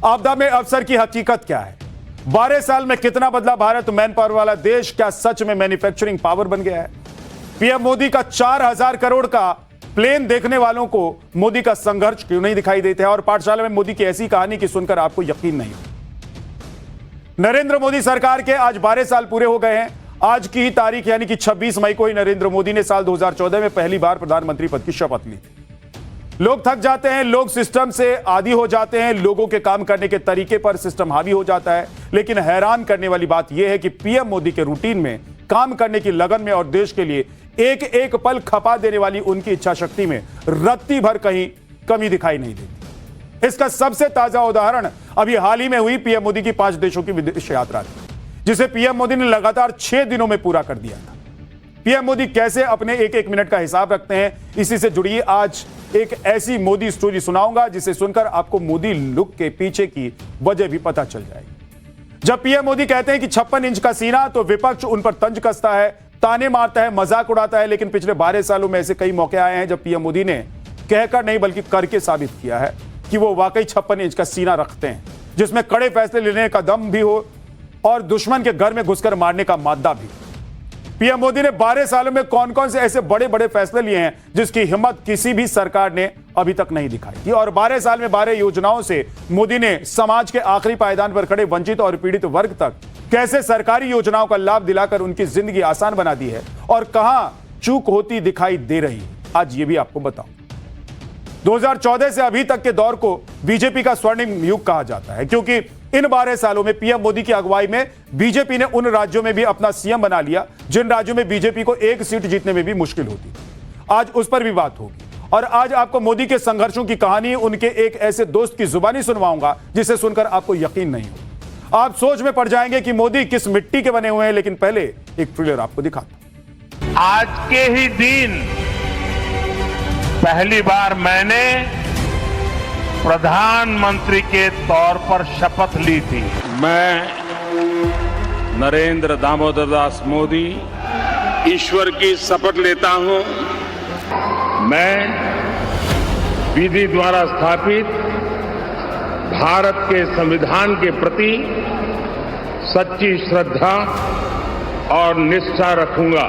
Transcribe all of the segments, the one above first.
आपदा में अवसर की हकीकत क्या है? 12 साल में कितना बदला भारत? मैन पावर वाला देश क्या सच में मैन्युफैक्चरिंग पावर बन गया है? पीएम मोदी का 4000 करोड़ का प्लेन देखने वालों को मोदी का संघर्ष क्यों नहीं दिखाई देता है? और पाठशाला में मोदी की ऐसी कहानी की सुनकर आपको यकीन नहीं हो। नरेंद्र मोदी सरकार के आज 12 साल पूरे हो गए हैं। आज की तारीख यानी कि 26 मई को ही नरेंद्र मोदी ने साल 2014 में पहली बार प्रधानमंत्री पद की शपथ ली थी। लोग थक जाते हैं, लोग सिस्टम से आदी हो जाते हैं, लोगों के काम करने के तरीके पर सिस्टम हावी हो जाता है। लेकिन हैरान करने वाली बात यह है कि पीएम मोदी के रूटीन में, काम करने की लगन में और देश के लिए एक एक पल खपा देने वाली उनकी इच्छा शक्ति में रत्ती भर कहीं कमी दिखाई नहीं देती। इसका सबसे ताजा उदाहरण अभी हाल ही में हुई पीएम मोदी की 5 देशों की विदेश यात्रा थी, जिसे पीएम मोदी ने लगातार 6 दिनों में पूरा कर दिया था। पीएम मोदी कैसे अपने एक एक मिनट का हिसाब रखते हैं, इसी से जुड़ी आज एक ऐसी मोदी स्टोरी सुनाऊंगा जिसे सुनकर आपको मोदी लुक के पीछे की वजह भी पता चल जाएगी। जब पीएम मोदी कहते हैं कि 56 इंच का सीना, तो विपक्ष उन पर तंज कसता है, ताने मारता है, मजाक उड़ाता है। लेकिन पिछले 12 सालों में ऐसे कई मौके आए हैं जब पीएम मोदी ने कहकर नहीं बल्कि करके साबित किया है कि वो वाकई 56 इंच का सीना रखते हैं, जिसमें कड़े फैसले लेने का दम भी हो और दुश्मन के घर में घुसकर मारने का मादा भी। पीएम मोदी ने 12 सालों में कौन कौन से ऐसे बड़े बड़े फैसले लिए हैं जिसकी हिम्मत किसी भी सरकार ने अभी तक नहीं दिखाई थी। और 12 साल में 12 योजनाओं से मोदी ने समाज के आखिरी पायदान पर खड़े वंचित और पीड़ित वर्ग तक कैसे सरकारी योजनाओं का लाभ दिलाकर उनकी जिंदगी आसान बना दी है और कहां चूक होती दिखाई दे रही है, आज ये भी आपको बताऊं। 2014 से अभी तक के दौर को बीजेपी का स्वर्णिम युग कहा जाता है, क्योंकि इन 12 सालों में पीएम मोदी की अगुवाई में बीजेपी ने उन राज्यों में भी अपना सीएम बना लिया जिन राज्यों में बीजेपी को एक सीट जीतने में भी मुश्किल होती। आज उस पर भी बात होगी। और आज आपको मोदी के संघर्षों की कहानी उनके एक ऐसे दोस्त की जुबानी सुनवाऊंगा जिसे सुनकर आपको यकीन नहीं हो। आप सोच में पड़ जाएंगे कि मोदी किस मिट्टी के बने हुए हैं। लेकिन पहले एक ट्रेलर आपको दिखाता। आज के ही दिन पहली बार मैंने प्रधानमंत्री के तौर पर शपथ ली थी। मैं नरेंद्र दामोदर दास मोदी ईश्वर की शपथ लेता हूं। मैं विधि द्वारा स्थापित भारत के संविधान के प्रति सच्ची श्रद्धा और निष्ठा रखूंगा।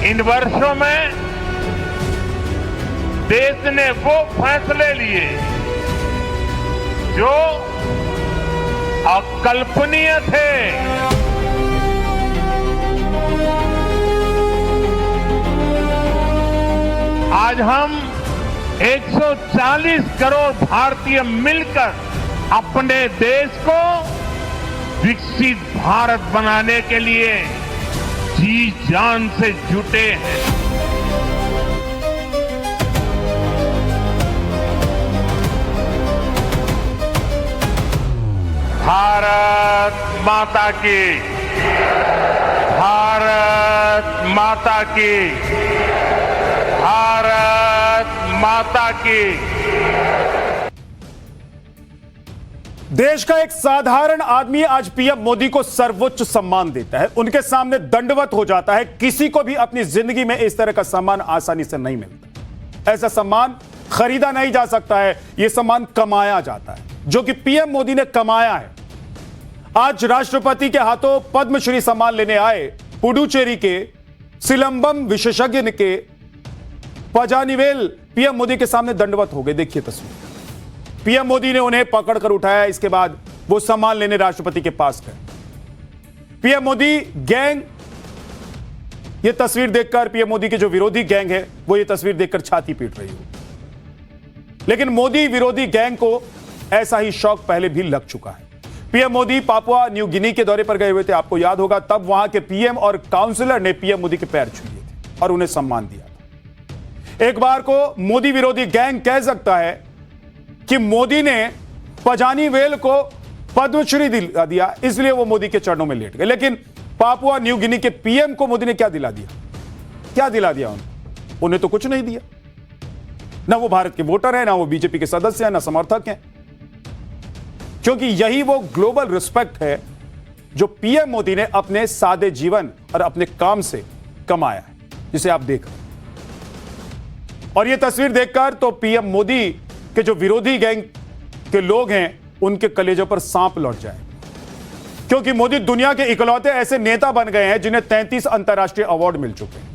इन वर्षों में देश ने वो फैसले लिए जो अकल्पनीय थे। आज हम 140 करोड़ भारतीय मिलकर अपने देश को विकसित भारत बनाने के लिए जी जान से जुटे हैं। भारत माता की, भारत माता की, भारत माता की। देश का एक साधारण आदमी आज पीएम मोदी को सर्वोच्च सम्मान देता है, उनके सामने दंडवत हो जाता है। किसी को भी अपनी जिंदगी में इस तरह का सम्मान आसानी से नहीं मिलता। ऐसा सम्मान खरीदा नहीं जा सकता है, यह सम्मान कमाया जाता है, जो कि पीएम मोदी ने कमाया है। आज राष्ट्रपति के हाथों पद्मश्री सम्मान लेने आए पुडुचेरी के सिलंबम विशेषज्ञ के पजानिवेल पीएम मोदी के सामने दंडवत हो गए। देखिए तस्वीर। पीएम मोदी ने उन्हें पकड़कर उठाया, इसके बाद वो सम्मान लेने राष्ट्रपति के पास गए। पीएम मोदी गैंग, ये तस्वीर देखकर पीएम मोदी के जो विरोधी गैंग है वो ये तस्वीर देखकर छाती पीट रही हो। लेकिन मोदी विरोधी गैंग को ऐसा ही शौक पहले भी लग चुका है। PM Modi Papua New Guinea के दौरे पर गए हुए थे, आपको याद होगा। तब वहां के पीएम और काउंसलर ने पीएम मोदी के पैर छू लिए थे और उन्हें सम्मान दिया था। एक बार को मोदी विरोधी गैंग कह सकता है कि मोदी ने पजानीवेल को पद्मश्री दिला दिया, इसलिए वो मोदी के चरणों में लेट गए। लेकिन पापुआ न्यू गिनी के पीएम को मोदी ने क्या दिला दिया? क्या दिला दिया उन्हें तो कुछ नहीं दिया। ना वो भारत के वोटर हैं, ना वो बीजेपी के सदस्य हैं, ना समर्थक हैं। क्योंकि यही वो ग्लोबल रिस्पेक्ट है जो पीएम मोदी ने अपने सादे जीवन और अपने काम से कमाया है, जिसे आप देख रहे हैं। और यह तस्वीर देखकर तो पीएम मोदी के जो विरोधी गैंग के लोग हैं उनके कलेजों पर सांप लौट जाए, क्योंकि मोदी दुनिया के इकलौते ऐसे नेता बन गए हैं जिन्हें 33 अंतर्राष्ट्रीय अवार्ड मिल चुके हैं।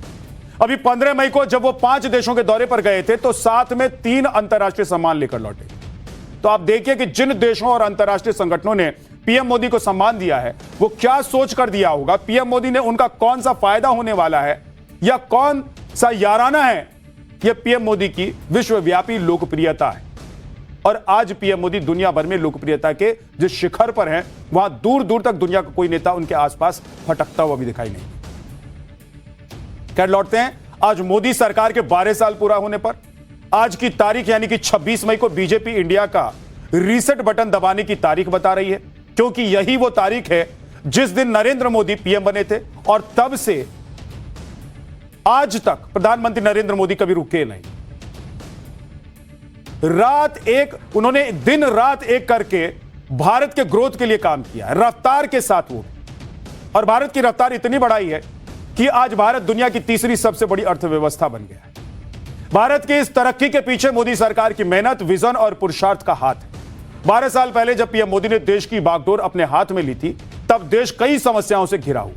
अभी 15 मई को जब वो 5 देशों के दौरे पर गए थे तो साथ में 3 अंतर्राष्ट्रीय सम्मान लेकर लौटे। तो आप देखिए कि जिन देशों और अंतर्राष्ट्रीय संगठनों ने पीएम मोदी को सम्मान दिया है वो क्या सोच कर दिया होगा, पीएम मोदी ने उनका कौन सा फायदा होने वाला है या कौन सा याराना है। यह पीएम मोदी की विश्वव्यापी लोकप्रियता है और आज पीएम मोदी दुनिया भर में लोकप्रियता के जिस शिखर पर हैं वहां दूर दूर तक दुनिया का कोई नेता उनके आसपास भटकता हुआ भी दिखाई नहीं। खैर लौटते हैं आज मोदी सरकार के 12 साल पूरा होने पर। आज की तारीख यानी कि 26 मई को बीजेपी इंडिया का रीसेट बटन दबाने की तारीख बता रही है, क्योंकि यही वो तारीख है जिस दिन नरेंद्र मोदी पीएम बने थे और तब से आज तक प्रधानमंत्री नरेंद्र मोदी कभी रुके नहीं। उन्होंने दिन रात एक करके भारत के ग्रोथ के लिए काम किया है, रफ्तार के साथ वो, और भारत की रफ्तार इतनी बढ़ाई है कि आज भारत दुनिया की तीसरी सबसे बड़ी अर्थव्यवस्था बन गया है। भारत की इस तरक्की के पीछे मोदी सरकार की मेहनत, विजन और पुरुषार्थ का हाथ है। 12 साल पहले जब पीएम मोदी ने देश की बागडोर अपने हाथ में ली थी तब देश कई समस्याओं से घिरा हुआ,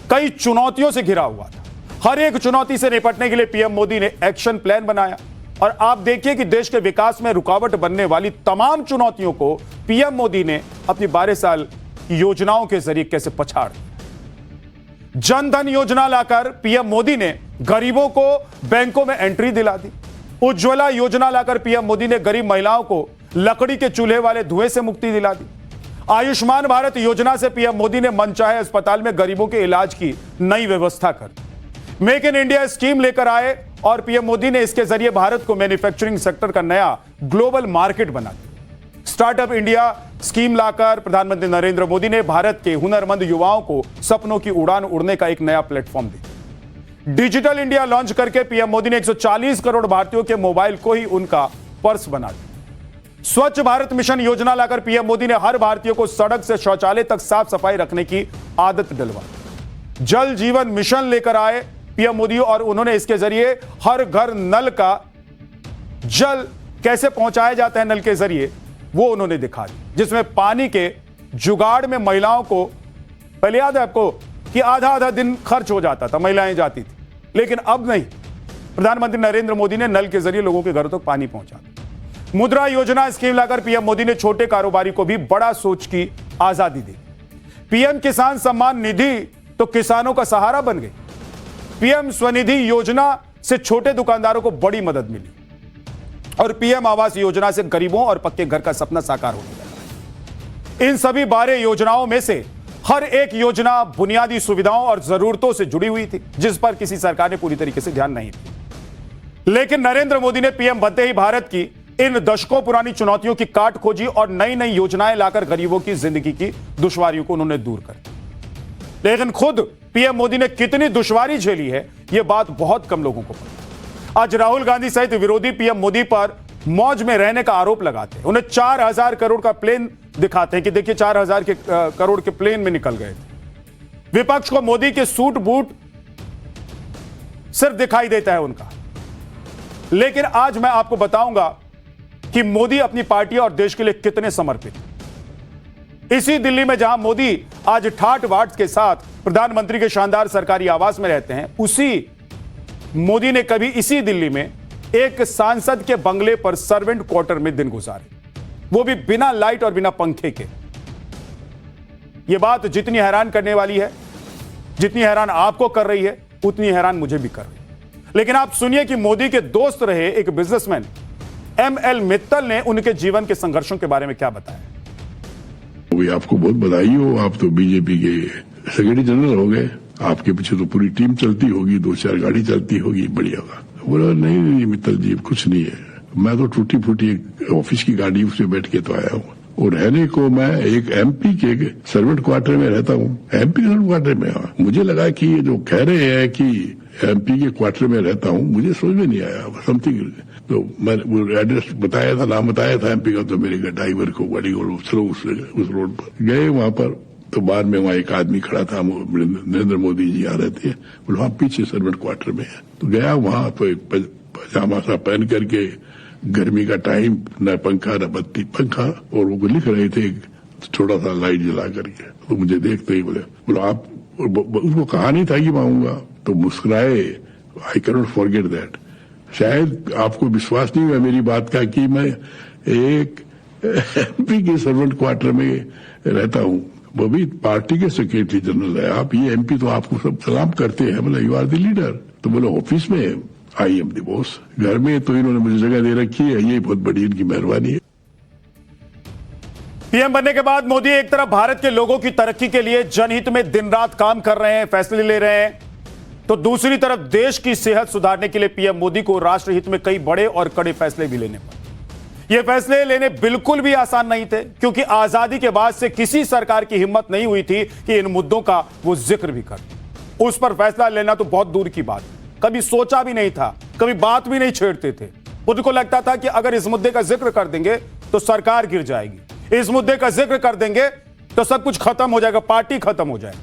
कई चुनौतियों से घिरा हुआ था। हर एक चुनौती से निपटने के लिए पीएम मोदी ने एक्शन प्लान बनाया और आप देखिए कि देश के विकास में रुकावट बनने वाली तमाम चुनौतियों को पीएम मोदी ने अपनी 12 साल की योजनाओं के जरिए कैसे पछाड़ दिया। जन धन योजना लाकर पीएम मोदी ने गरीबों को बैंकों में एंट्री दिला दी। उज्ज्वला योजना लाकर पीएम मोदी ने गरीब महिलाओं को लकड़ी के चूल्हे वाले धुएं से मुक्ति दिला दी। आयुष्मान भारत योजना से पीएम मोदी ने मनचाहे अस्पताल में गरीबों के इलाज की नई व्यवस्था कर दी। मेक इन इंडिया स्कीम लेकर आए और पीएम मोदी ने इसके जरिए भारत को मैन्युफैक्चरिंग सेक्टर का नया ग्लोबल मार्केट बना दिया। स्टार्टअप इंडिया स्कीम लाकर प्रधानमंत्री नरेंद्र मोदी ने भारत के हुनरमंद युवाओं को सपनों की उड़ान उड़ने का एक नया प्लेटफॉर्म दिया। डिजिटल इंडिया लॉन्च करके पीएम मोदी ने 140 करोड़ भारतीयों के मोबाइल को ही उनका पर्स बना दिया। स्वच्छ भारत मिशन योजना लाकर पीएम मोदी ने हर भारतीय को सड़क से शौचालय तक साफ सफाई रखने की आदत दिलवाई। जल जीवन मिशन लेकर आए पीएम मोदी और उन्होंने इसके जरिए हर घर नल का जल कैसे पहुंचाया जाता है नल के जरिए वो उन्होंने दिखा दी, जिसमें पानी के जुगाड़ में महिलाओं को, पहले याद है आपको कि आधा आधा दिन खर्च हो जाता था, महिलाएं जाती थी, लेकिन अब नहीं। प्रधानमंत्री नरेंद्र मोदी ने नल के जरिए लोगों के घरों तक पानी पहुंचा दिया। मुद्रा योजना स्कीम लाकर पीएम मोदी ने छोटे कारोबारी को भी बड़ा सोच की आजादी दी। पीएम किसान सम्मान निधि तो किसानों का सहारा बन गई। पीएम स्वनिधि योजना से छोटे दुकानदारों को बड़ी मदद मिली और पीएम आवास योजना से गरीबों और पक्के घर का सपना साकार होने लगा। इन सभी 12 योजनाओं में से हर एक योजना बुनियादी सुविधाओं और जरूरतों से जुड़ी हुई थी, जिस पर किसी सरकार ने पूरी तरीके से ध्यान नहीं दिया। लेकिन नरेंद्र मोदी ने पीएम बनते ही भारत की इन दशकों पुरानी चुनौतियों की काट खोजी और नई नई योजनाएं लाकर गरीबों की जिंदगी की दुश्वारियों को उन्होंने दूर कर दिया। लेकिन खुद पीएम मोदी ने कितनी दुश्वारी झेली है यह बात बहुत कम लोगों को पता। आज राहुल गांधी सहित विरोधी पीएम मोदी पर मौज में रहने का आरोप लगाते हैं। उन्हें 4000 करोड़ का प्लेन दिखाते हैं कि देखिए 4000 करोड़ के प्लेन में निकल गए थे। विपक्ष को मोदी के सूट बूट सिर्फ दिखाई देता है उनका। लेकिन आज मैं आपको बताऊंगा कि मोदी अपनी पार्टी और देश के लिए कितने समर्पित हैं। इसी दिल्ली में जहां मोदी आज ठाट बाट के साथ प्रधानमंत्री के शानदार सरकारी आवास में रहते हैं, उसी मोदी ने कभी इसी दिल्ली में एक सांसद के बंगले पर सर्वेंट क्वार्टर में दिन गुजारे, वो भी बिना लाइट और बिना पंखे के। यह बात जितनी हैरान करने वाली है, जितनी हैरान आपको कर रही है, उतनी हैरान मुझे भी कर रही है। लेकिन आप सुनिए कि मोदी के दोस्त रहे एक बिजनेसमैन एमएल मित्तल ने उनके जीवन के संघर्षों के बारे में क्या बताया। आपको बहुत बधाई हो, आप तो बीजेपी के सेक्रेटरी जनरल हो गए, आपके पीछे तो पूरी टीम चलती होगी, 2-4 गाड़ी चलती होगी, बढ़िया होगा। बोला नहीं मित्तल जी कुछ नहीं है, मैं तो टूटी फूटी एक ऑफिस की गाड़ी उसमें बैठ के तो आया हूँ और रहने को मैं एक एमपी के सर्वेंट क्वार्टर में रहता हूँ। एमपी के सर्वेंट क्वार्टर में मुझे लगा कि ये जो कह रहे हैं कि एमपी के क्वार्टर में रहता हूँ, मुझे समझ में नहीं आया समथिंग। तो मैंने वो एड्रेस बताया था, नाम बताया था एमपी का, तो मेरे ड्राइवर को गाड़ी को उस रोड पर गए। वहां पर तो बाद में वहां एक आदमी खड़ा था, नरेंद्र मोदी जी आ रहे थे, बोले वहां पीछे सर्वेंट क्वार्टर में है। तो गया वहां तो एक पजामा सा पहन करके, गर्मी का टाइम, न पंखा न बत्ती, पंखा, और वो लिख रहे थे छोटा सा लाइट जला करके। तो मुझे देखते ही बोले आप, उसको कहा नहीं था कि मैं आऊंगा, तो मुस्कुराए। I can not forget that. शायद आपको विश्वास नहीं हुआ मेरी बात का कि मैं एक एमपी के सर्वेंट क्वार्टर में रहता हूं, वो भी पार्टी के सेक्रेटरी जनरल है। आप ये एमपी तो आपको सब सलाम करते हैं, बोले यू आर द लीडर। तो बोले ऑफिस में आई एम द बॉस, घर में तो इन्होंने मुझे जगह दे रखी है, ये बहुत बड़ी इनकी मेहरबानी है। पीएम बनने के बाद मोदी एक तरफ भारत के लोगों की तरक्की के लिए जनहित में दिन रात काम कर रहे हैं, फैसले ले रहे हैं, तो दूसरी तरफ देश की सेहत सुधारने के लिए पीएम मोदी को राष्ट्रहित में कई बड़े और कड़े फैसले भी लेने पड़े। ये फैसले लेने बिल्कुल भी आसान नहीं थे, क्योंकि आजादी के बाद से किसी सरकार की हिम्मत नहीं हुई थी कि इन मुद्दों का वो जिक्र भी कर। उस पर फैसला लेना तो बहुत दूर की बात, कभी सोचा भी नहीं था, कभी बात भी नहीं छेड़ते थे। उनको लगता था कि अगर इस मुद्दे का जिक्र कर देंगे तो सरकार गिर जाएगी, इस मुद्दे का जिक्र कर देंगे तो सब कुछ खत्म हो जाएगा, पार्टी खत्म हो जाएगी।